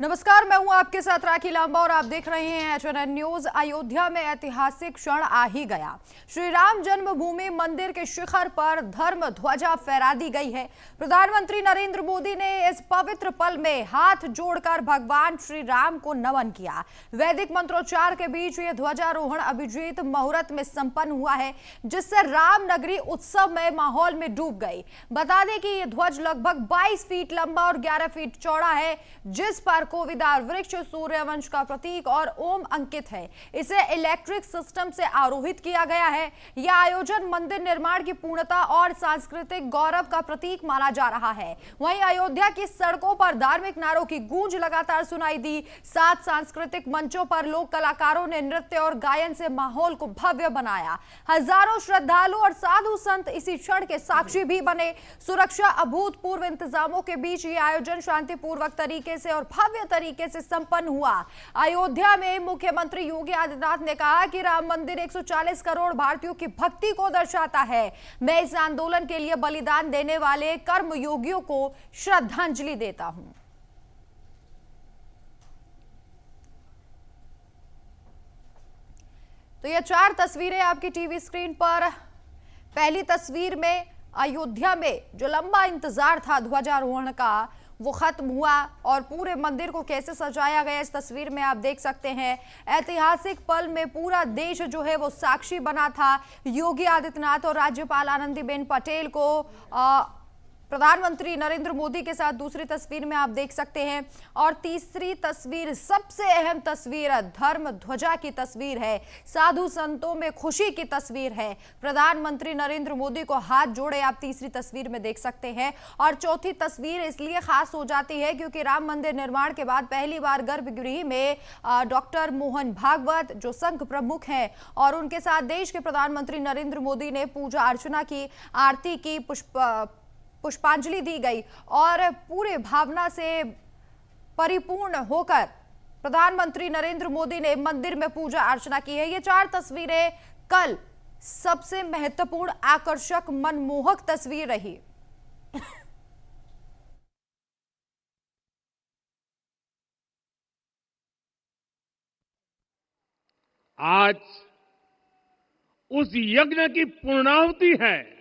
नमस्कार, मैं हूं आपके साथ राखी लांबा और आप देख रहे हैं HNN न्यूज। अयोध्या में ऐतिहासिक क्षण आ ही गया। श्री राम जन्मभूमि मंदिर के शिखर पर धर्म ध्वजा फहरा दी गई है। प्रधानमंत्री नरेंद्र मोदी ने इस पवित्र पल में हाथ जोड़कर भगवान श्री राम को नमन किया। वैदिक मंत्रोच्चार के बीच ये ध्वजारोहण अभिजीत मुहूर्त में संपन्न हुआ है, जिससे राम नगरी उत्सवमय माहौल में डूब गई। बता दें कि यह ध्वज लगभग 22 फीट लंबा और 11 फीट चौड़ा है, जिस पर कोविदार वृक्ष, सूर्यवंश का प्रतीक और ओम अंकित है। इसे इलेक्ट्रिक सिस्टम से आरोहित किया गया है। यह आयोजन मंदिर निर्माण की पूर्णता और सांस्कृतिक गौरव का प्रतीक माना जा रहा है। वहीं अयोध्या की सड़कों पर धार्मिक नारों की गूंज लगातार सुनाई दी। 7 सांस्कृतिक मंचों पर लोक कलाकारों ने नृत्य और गायन से माहौल को भव्य बनाया। हजारों श्रद्धालु और साधु संत इसी क्षण के साक्षी भी बने। सुरक्षा अभूतपूर्व इंतजामों के बीच ये आयोजन शांतिपूर्वक तरीके से और भव्य तरीके से संपन्न हुआ। अयोध्या में मुख्यमंत्री योगी आदित्यनाथ ने कहा कि राम मंदिर 140 करोड़ भारतीयों की भक्ति को दर्शाता है। मैं इस आंदोलन के लिए बलिदान देने वाले कर्मयोगियों को श्रद्धांजलि देता हूं। तो ये 4 तस्वीरें आपकी टीवी स्क्रीन पर। पहली तस्वीर में अयोध्या में जो लंबा इंतजार था ध्वजारोहण का, वो खत्म हुआ और पूरे मंदिर को कैसे सजाया गया इस तस्वीर में आप देख सकते हैं। ऐतिहासिक पल में पूरा देश जो है वो साक्षी बना था। योगी आदित्यनाथ और राज्यपाल आनंदीबेन पटेल को प्रधानमंत्री नरेंद्र मोदी के साथ दूसरी तस्वीर में आप देख सकते हैं। और तीसरी तस्वीर, सबसे अहम तस्वीर, धर्म ध्वजा की तस्वीर है। साधु संतों में खुशी की तस्वीर है। प्रधानमंत्री नरेंद्र मोदी को हाथ जोड़े आप तीसरी तस्वीर में देख सकते हैं। और चौथी तस्वीर इसलिए खास हो जाती है क्योंकि राम मंदिर निर्माण के बाद पहली बार गर्भगृह में डॉक्टर मोहन भागवत जो संघ प्रमुख हैं और उनके साथ देश के प्रधानमंत्री नरेंद्र मोदी ने पूजा अर्चना की, आरती की, पुष्पांजलि दी गई और पूरे भावना से परिपूर्ण होकर प्रधानमंत्री नरेंद्र मोदी ने मंदिर में पूजा अर्चना की है। ये 4 तस्वीरें कल सबसे महत्वपूर्ण, आकर्षक, मनमोहक तस्वीर रही। आज उस यज्ञ की पूर्णाहुति है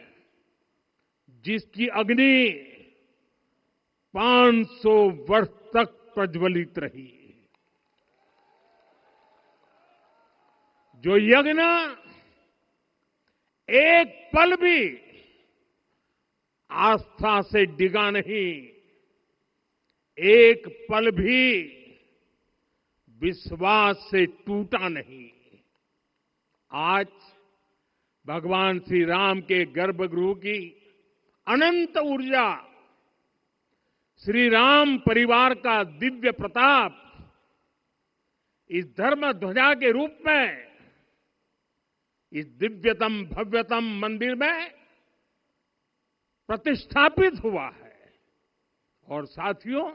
जिसकी अग्नि 500 वर्ष तक प्रज्वलित रही। जो यज्ञ एक पल भी आस्था से डिगा नहीं, एक पल भी विश्वास से टूटा नहीं। आज भगवान श्री राम के गर्भगृह की अनंत ऊर्जा, श्री राम परिवार का दिव्य प्रताप इस धर्म ध्वजा के रूप में इस दिव्यतम भव्यतम मंदिर में प्रतिष्ठापित हुआ है। और साथियों,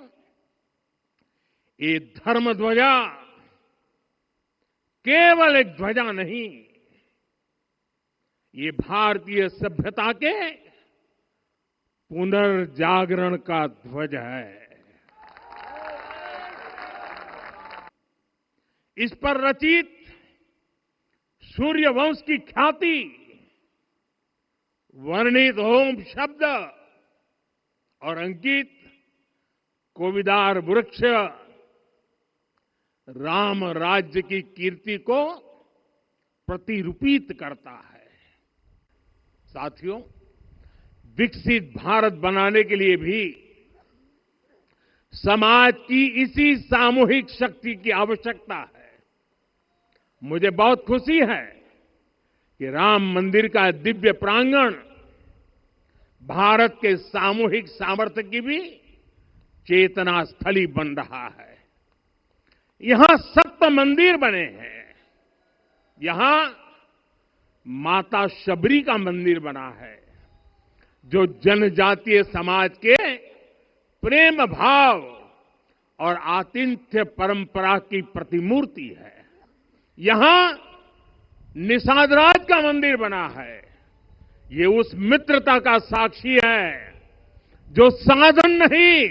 ये धर्म ध्वजा केवल एक ध्वजा नहीं, ये भारतीय सभ्यता के पुनर्जागरण का ध्वज है। इस पर रचित सूर्यवंश की ख्याति, वर्णित ओम शब्द और अंकित कोविदार वृक्ष राम राज्य की कीर्ति को प्रतिरूपित करता है। साथियों, विकसित भारत बनाने के लिए भी समाज की इसी सामूहिक शक्ति की आवश्यकता है। मुझे बहुत खुशी है कि राम मंदिर का दिव्य प्रांगण भारत के सामूहिक सामर्थ्य की भी चेतना स्थली बन रहा है। यहां 7 मंदिर बने हैं। यहां माता शबरी का मंदिर बना है जो जनजातीय समाज के प्रेम भाव और आतिथ्य परंपरा की प्रतिमूर्ति है। यहां निषादराज का मंदिर बना है। ये उस मित्रता का साक्षी है जो साधन नहीं,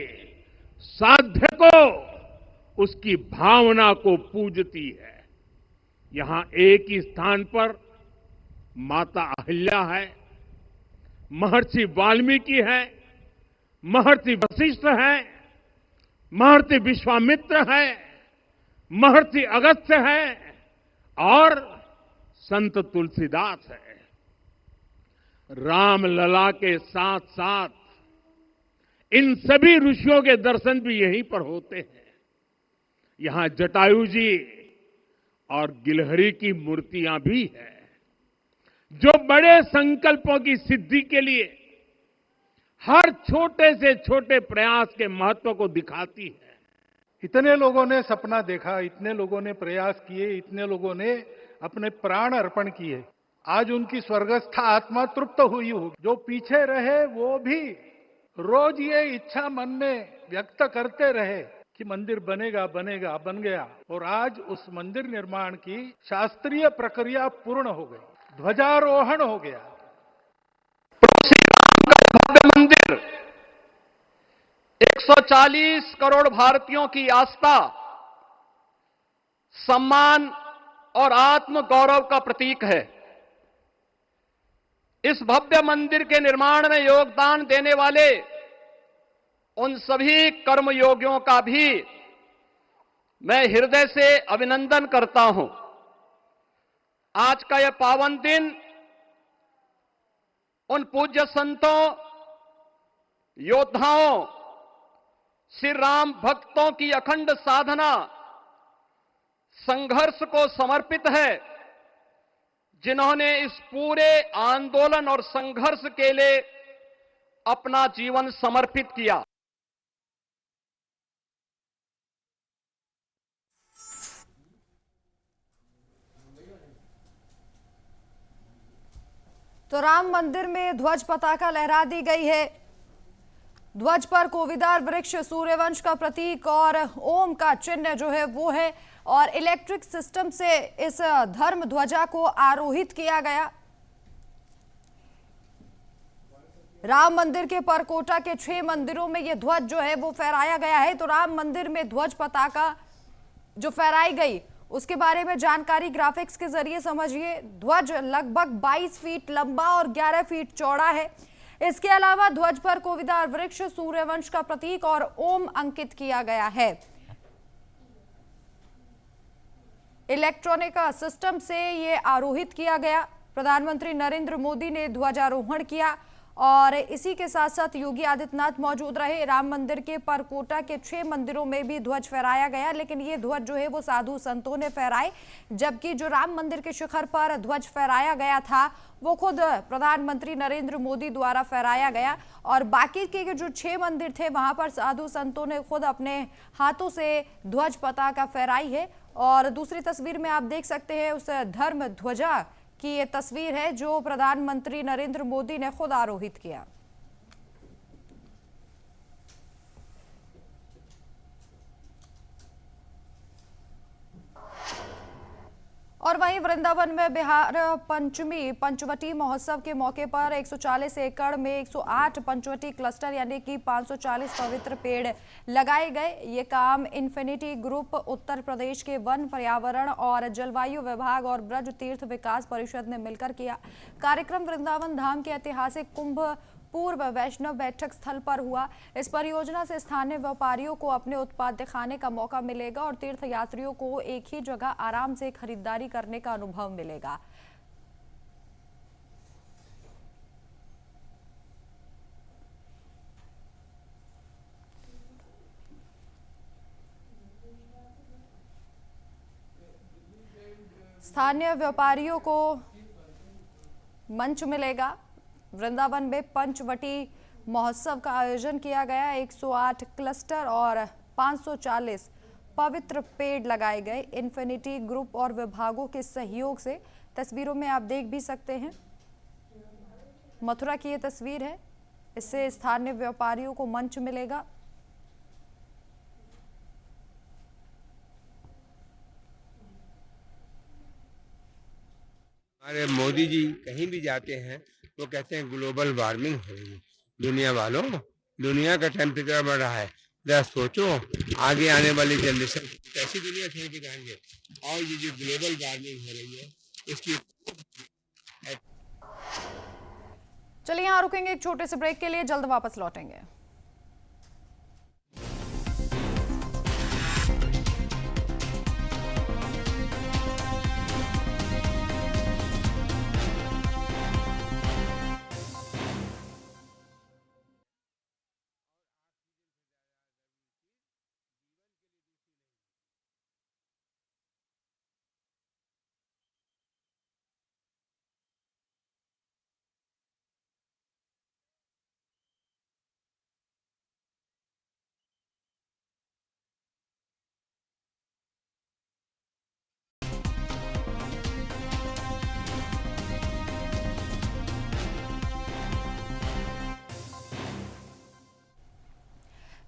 साध्य को उसकी भावना को पूजती है। यहां एक ही स्थान पर माता अहिल्या है, महर्षि वाल्मीकि है, महर्षि वशिष्ठ है, महर्षि विश्वामित्र है, महर्षि अगस्त्य है और संत तुलसीदास है। रामलला के साथ साथ इन सभी ऋषियों के दर्शन भी यहीं पर होते हैं। यहां जटायु जी और गिलहरी की मूर्तियां भी हैं, जो बड़े संकल्पों की सिद्धि के लिए हर छोटे से छोटे प्रयास के महत्व को दिखाती है। इतने लोगों ने सपना देखा, इतने लोगों ने प्रयास किए, इतने लोगों ने अपने प्राण अर्पण किए। आज उनकी स्वर्गस्थ आत्मा तृप्त हुई होगी। जो पीछे रहे वो भी रोज ये इच्छा मन में व्यक्त करते रहे कि मंदिर बनेगा बनेगा, बन गया। और आज उस मंदिर निर्माण की शास्त्रीय प्रक्रिया पूर्ण हो गई, ध्वजारोहण हो गया। भव्य मंदिर 140 करोड़ भारतीयों की आस्था, सम्मान और आत्म गौरव का प्रतीक है। इस भव्य मंदिर के निर्माण में योगदान देने वाले उन सभी कर्मयोगियों का भी मैं हृदय से अभिनंदन करता हूं। आज का यह पावन दिन उन पूज्य संतों, योद्धाओं, श्री राम भक्तों की अखंड साधना, संघर्ष को समर्पित है, जिन्होंने इस पूरे आंदोलन और संघर्ष के लिए अपना जीवन समर्पित किया। तो राम मंदिर में ध्वज पताका लहरा दी गई है। ध्वज पर कोविदार वृक्ष, सूर्यवंश का प्रतीक और ओम का चिन्ह जो है वो है, और इलेक्ट्रिक सिस्टम से इस धर्म ध्वजा को आरोहित किया गया। राम मंदिर के परकोटा के 6 मंदिरों में ये ध्वज जो है वो फहराया गया है। तो राम मंदिर में ध्वज पताका जो फहराई गई उसके बारे में जानकारी ग्राफिक्स के जरिए समझिए। ध्वज लगभग 22 फीट लंबा और 11 फीट चौड़ा है। इसके अलावा ध्वज पर कोविदार वृक्ष, सूर्यवंश का प्रतीक और ओम अंकित किया गया है। इलेक्ट्रॉनिक सिस्टम से ये आरोहित किया गया। प्रधानमंत्री नरेंद्र मोदी ने ध्वजारोहण किया और इसी के साथ साथ योगी आदित्यनाथ मौजूद रहे। राम मंदिर के परकोटा के 6 मंदिरों में भी ध्वज फहराया गया, लेकिन ये ध्वज जो है वो साधु संतों ने फहराए, जबकि जो राम मंदिर के शिखर पर ध्वज फहराया गया था वो खुद प्रधानमंत्री नरेंद्र मोदी द्वारा फहराया गया। और बाकी के जो 6 मंदिर थे वहां पर साधु संतों ने खुद अपने हाथों से ध्वज पताका फहराई है। और दूसरी तस्वीर में आप देख सकते हैं उस धर्म ध्वजा की ये तस्वीर है जो प्रधानमंत्री नरेंद्र मोदी ने खुद आरोहित किया। और वहीं वृंदावन में बिहार पंचवटी महोत्सव के मौके पर 140 एकड़ में 108 पंचवटी क्लस्टर यानी कि 540 पवित्र पेड़ लगाए गए। ये काम इन्फिनिटी ग्रुप, उत्तर प्रदेश के वन, पर्यावरण और जलवायु विभाग और ब्रज तीर्थ विकास परिषद ने मिलकर किया। कार्यक्रम वृंदावन धाम के ऐतिहासिक कुंभ पूर्व वैष्णव बैठक स्थल पर हुआ। इस परियोजना से स्थानीय व्यापारियों को अपने उत्पाद दिखाने का मौका मिलेगा और तीर्थ यात्रियों को एक ही जगह आराम से खरीदारी करने का अनुभव मिलेगा। स्थानीय व्यापारियों को मंच मिलेगा। वृंदावन में पंचवटी महोत्सव का आयोजन किया गया। 108 क्लस्टर और 540 पवित्र पेड़ लगाए गए इन्फिनिटी ग्रुप और विभागों के सहयोग से। तस्वीरों में आप देख भी सकते हैं, मथुरा की ये तस्वीर है। इससे स्थानीय व्यापारियों को मंच मिलेगा। हमारे मोदी जी कहीं भी जाते हैं वो कहते हैं ग्लोबल वार्मिंग हो रही है, दुनिया वालों, दुनिया का टेम्परेचर बढ़ रहा है, जरा सोचो, आगे आने वाली जनरेशन कैसी दुनिया छोड़ के जाएंगे। और ये जो ग्लोबल वार्मिंग हो रही है इसकी चलिए यहाँ रुकेंगे एक छोटे से ब्रेक के लिए, जल्द वापस लौटेंगे।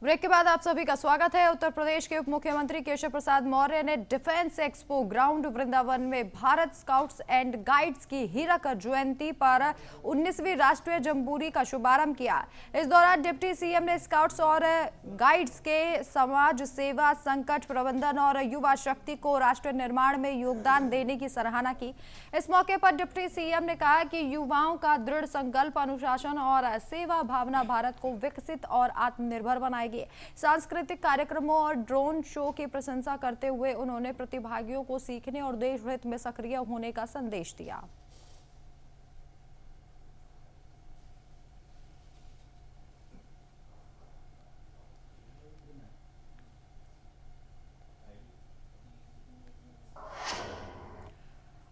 ब्रेक के बाद आप सभी का स्वागत है। उत्तर प्रदेश के उप मुख्यमंत्री केशव प्रसाद मौर्य ने डिफेंस एक्सपो ग्राउंड वृंदावन में भारत स्काउट्स एंड गाइड्स की हीरक जयंती पर 19वीं राष्ट्रीय जंबूरी का शुभारंभ किया। इस दौरान डिप्टी सीएम ने स्काउट्स और गाइड्स के समाज सेवा, संकट प्रबंधन और युवा शक्ति को राष्ट्र निर्माण में योगदान देने की सराहना की। इस मौके पर डिप्टी सीएम ने कहा कि युवाओं का दृढ़ संकल्प, अनुशासन और सेवा भावना भारत को विकसित और आत्मनिर्भर बनाएगी। सांस्कृतिक कार्यक्रमों और ड्रोन शो की प्रशंसा करते हुए उन्होंने प्रतिभागियों को सीखने और देश हित में सक्रिय होने का संदेश दिया।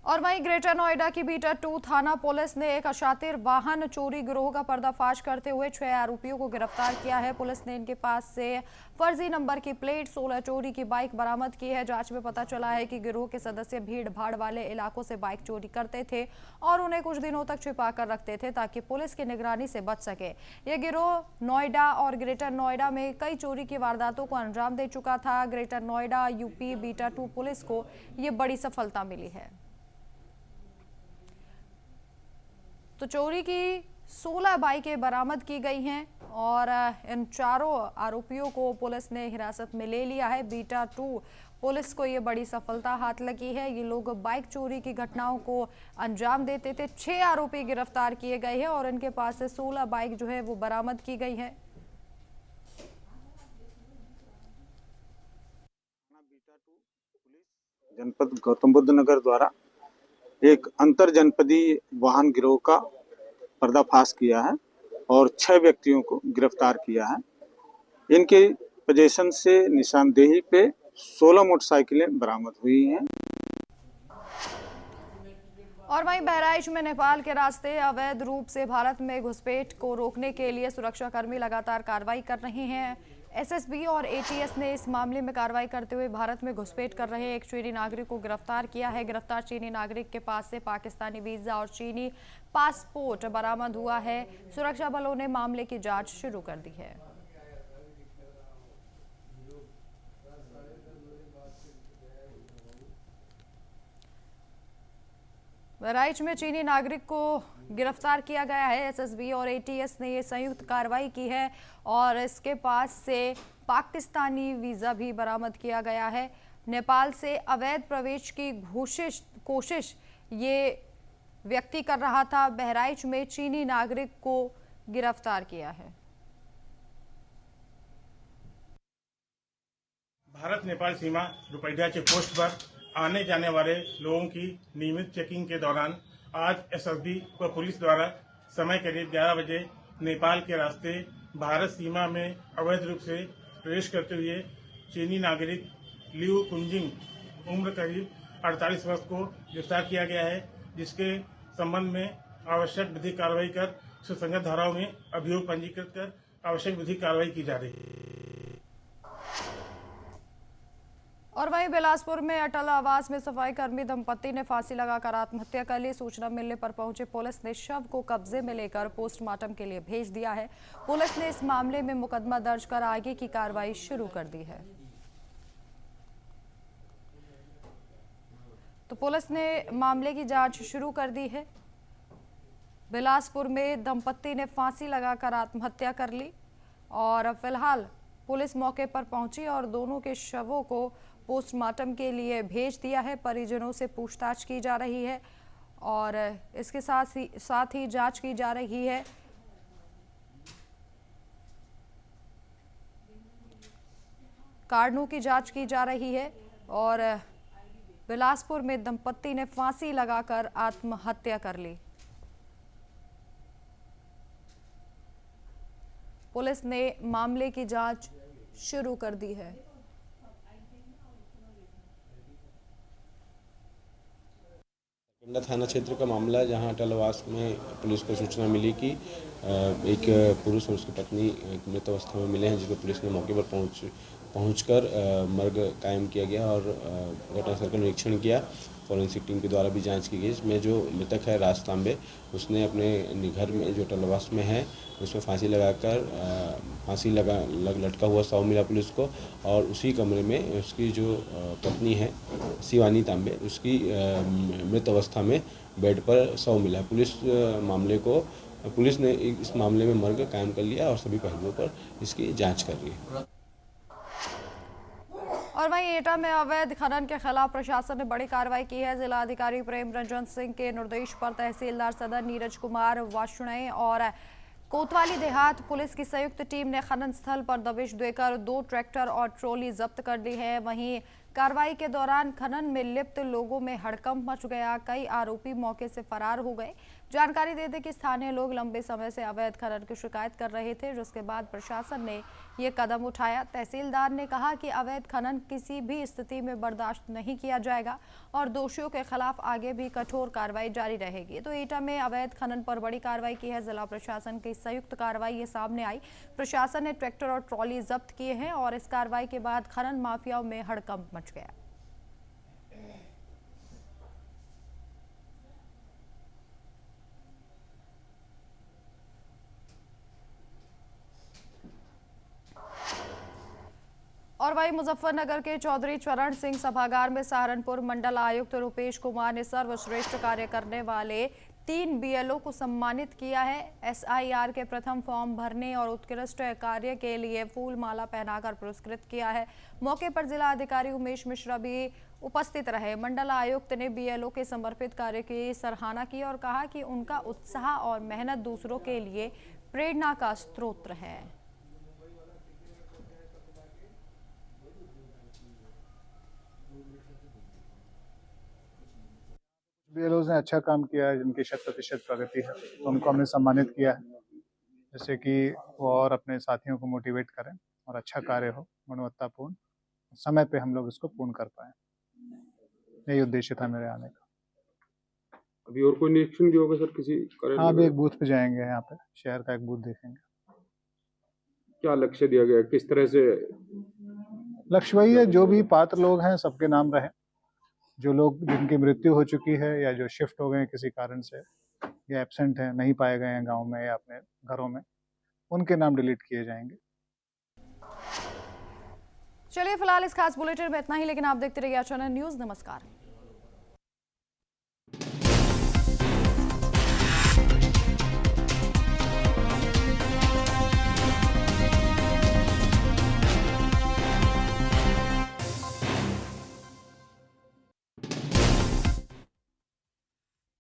और वहीं ग्रेटर नोएडा की बीटा 2 थाना पुलिस ने एक अशातिर वाहन चोरी गिरोह का पर्दाफाश करते हुए 6 आरोपियों को गिरफ्तार किया है। पुलिस ने इनके पास से फर्जी नंबर की प्लेट, 16 चोरी की बाइक बरामद की है। जांच में पता चला है कि गिरोह के सदस्य भीड़ भाड़ वाले इलाकों से बाइक चोरी करते थे और उन्हें कुछ दिनों तक छिपा कर रखते थे ताकि पुलिस की निगरानी से बच सके। यह गिरोह नोएडा और ग्रेटर नोएडा में कई चोरी की वारदातों को अंजाम दे चुका था। Greater Noida UP beta 2 police को यह बड़ी सफलता मिली है। तो चोरी की 16 बाइकें बरामद की गई हैं और इन चारों आरोपियों को पुलिस ने हिरासत में ले लिया है। बीटा 2 पुलिस को ये बड़ी सफलता हाथ लगी है। ये लोग बाइक चोरी की घटनाओं को अंजाम देते थे। 6 आरोपी गिरफ्तार किए गए हैं और इनके पास से 16 बाइक जो है वो बरामद की गई है। जनपद गौतम बुद्ध नगर द्वारा एक अंतर जनपदीय वाहन गिरोह का पर्दाफाश किया है और 6 व्यक्तियों को गिरफ्तार किया है। इनके पोजीशन से निशानदेही पे 16 मोटरसाइकिलें बरामद हुई हैं। और वहीं बहराइच में नेपाल के रास्ते अवैध रूप से भारत में घुसपैठ को रोकने के लिए सुरक्षाकर्मी लगातार कार्रवाई कर रहे हैं। एसएसबी और एटीएस ने इस मामले में कार्रवाई करते हुए भारत में घुसपैठ कर रहे एक चीनी नागरिक को गिरफ्तार किया है। गिरफ्तार चीनी नागरिक के पास से पाकिस्तानी वीजा और चीनी पासपोर्ट बरामद हुआ है। सुरक्षा बलों ने मामले की जांच शुरू कर दी है। बहराइच में चीनी नागरिक को गिरफ्तार किया गया है। एसएसबी और एटीएस ने ये संयुक्त कार्रवाई की है और इसके पास से पाकिस्तानी वीजा भी बरामद किया गया है। नेपाल से अवैध प्रवेश की कोशिश ये व्यक्ति कर रहा था। बहराइच में चीनी नागरिक को गिरफ्तार किया है। भारत नेपाल सीमा रुपैया चेक पोस्ट पर आने जाने वाले लोगों की नियमित चेकिंग के दौरान आज एसएसबी व पुलिस द्वारा समय करीब 11 बजे नेपाल के रास्ते भारत सीमा में अवैध रूप से प्रवेश करते हुए चीनी नागरिक लियू कुंजिंग उम्र करीब 48 वर्ष को गिरफ्तार किया गया है, जिसके संबंध में आवश्यक विधिक कार्रवाई कर सुसंगत धाराओं में अभियोग पंजीकृत कर आवश्यक विधिक कार्रवाई की जा रही है। और वहीं बिलासपुर में अटल आवास में सफाई कर्मी दंपति ने फांसी लगाकर आत्महत्या कर ली। सूचना मिलने पर पहुंचे पुलिस ने शव को कब्जे में लेकर पोस्टमार्टम के लिए भेज दिया है। पुलिस ने इस मामले में मुकदमा दर्ज कर आगे की कार्रवाई शुरू कर दी है। तो पुलिस ने मामले की जांच शुरू कर दी है। बिलासपुर में दंपति ने फांसी लगाकर आत्महत्या कर ली और फिलहाल पुलिस मौके पर पहुंची और दोनों के शवों को पोस्टमार्टम के लिए भेज दिया है। परिजनों से पूछताछ की जा रही है और इसके साथ ही जांच की जा रही है। कारणों की जांच की जा रही है और बिलासपुर में दंपत्ति ने फांसी लगाकर आत्महत्या कर ली। पुलिस ने मामले की जांच शुरू कर दी है। कंडा थाना क्षेत्र का मामला है, जहां अटलवास में पुलिस को सूचना मिली कि एक पुरुष और उसकी पत्नी मृत अवस्था में मिले हैं, जिसको पुलिस ने मौके पर पहुंचकर मर्ग कायम किया गया और घटनास्थल का निरीक्षण किया। फॉरेंसिक टीम के द्वारा भी जांच की गई। इसमें जो मृतक है राज तांबे, उसने अपने घर में जो अटलवास में है उसमें फांसी लगाकर लटका हुआ शव मिला पुलिस को और उसी कमरे में उसकी जो पत्नी है शिवानी तांबे, उसकी मृत अवस्था में बेड पर शव मिला। पुलिस ने इस मामले में मर्ग कायम कर लिया और सभी पहलुओं पर इसकी जांच कर रही है। और वहीं एटा में अवैध खनन के खिलाफ प्रशासन ने बड़ी कार्रवाई की है। जिला अधिकारी प्रेम रंजन सिंह के निर्देश पर तहसीलदार सदर नीरज कुमार वार्ष्णेय और कोतवाली देहात पुलिस की संयुक्त टीम ने खनन स्थल पर दबिश देकर 2 ट्रैक्टर और ट्रॉली जब्त कर ली है। वहीं कार्रवाई के दौरान खनन में लिप्त लोगों में हड़कंप मच गया। कई आरोपी मौके से फरार हो गए। जानकारी दे दें कि स्थानीय लोग लंबे समय से अवैध खनन की शिकायत कर रहे थे, जिसके बाद प्रशासन ने ये कदम उठाया। तहसीलदार ने कहा कि अवैध खनन किसी भी स्थिति में बर्दाश्त नहीं किया जाएगा और दोषियों के खिलाफ आगे भी कठोर कार्रवाई जारी रहेगी। तो एटा में अवैध खनन पर बड़ी कार्रवाई की है। जिला प्रशासन की संयुक्त कार्रवाई ये सामने आई। प्रशासन ने ट्रैक्टर और ट्रॉली जब्त किए हैं और इस कार्रवाई के बाद खनन माफियाओं में हड़कंप मच गया। और वहीं मुजफ्फरनगर के चौधरी चरण सिंह सभागार में सहारनपुर मंडल आयुक्त रुपेश कुमार ने सर्वश्रेष्ठ कार्य करने वाले 3 बीएलओ को सम्मानित किया है। एसआईआर के प्रथम फॉर्म भरने और उत्कृष्ट कार्य के लिए फूल माला पहनाकर पुरस्कृत किया है। मौके पर जिला अधिकारी उमेश मिश्रा भी उपस्थित रहे। मंडल आयुक्त ने बीएलओ के समर्पित कार्य की सराहना की और कहा कि उनका उत्साह और मेहनत दूसरों के लिए प्रेरणा का स्रोत है। बीएलओज ने अच्छा काम किया है, जिनकी 100% प्रगति है, तो उनको हमने सम्मानित किया है, जैसे कि वो और अपने साथियों को मोटिवेट करें और अच्छा कार्य हो, गुणवत्तापूर्ण, समय पे हम लोग इसको पूर्ण कर पाए। यही उद्देश्य था मेरे आने का। अभी और कोई निरीक्षण भी होगा सर किसी कार्य? हाँ, अभी एक बूथ पे जाएंगे, यहाँ पे शहर का एक बूथ देखेंगे। क्या लक्ष्य दिया गया, किस तरह से? लक्ष्य वही है, जो भी पात्र लोग हैं सबके नाम रहे, जो लोग जिनकी मृत्यु हो चुकी है या जो शिफ्ट हो गए हैं किसी कारण से या एब्सेंट हैं, नहीं पाए गए हैं गांव में या अपने घरों में, उनके नाम डिलीट किए जाएंगे। चलिए फिलहाल इस खास बुलेटिन में इतना ही, लेकिन आप देखते रहिए एचएनएन न्यूज़। नमस्कार।